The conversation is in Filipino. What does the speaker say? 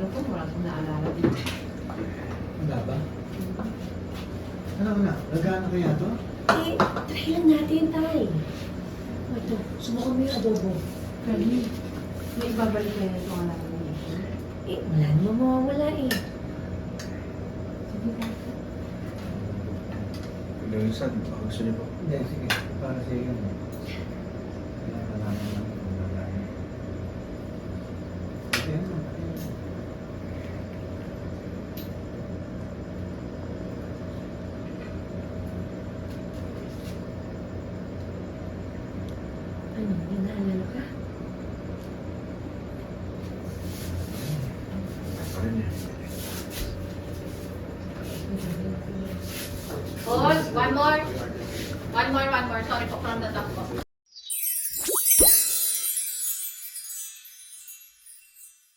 cellphone, wala akong naalala dito. Wala ba? Ano na? Nagana kaya to? Eh, try lang natin, tay. Ito, subukan mo yung adobo. Kali, may ibabalik kaya ito ang alam mo. Eh, wala naman mawawala eh. Sige ka. Lulusan, baka gusto niyo po. Hindi, sige. Para sa iyo. Kailangan naman lang kung nagana. Okay, ano? Ano, may naalala ka? Parang niya. Pause. One more. Sorry po, from the top po.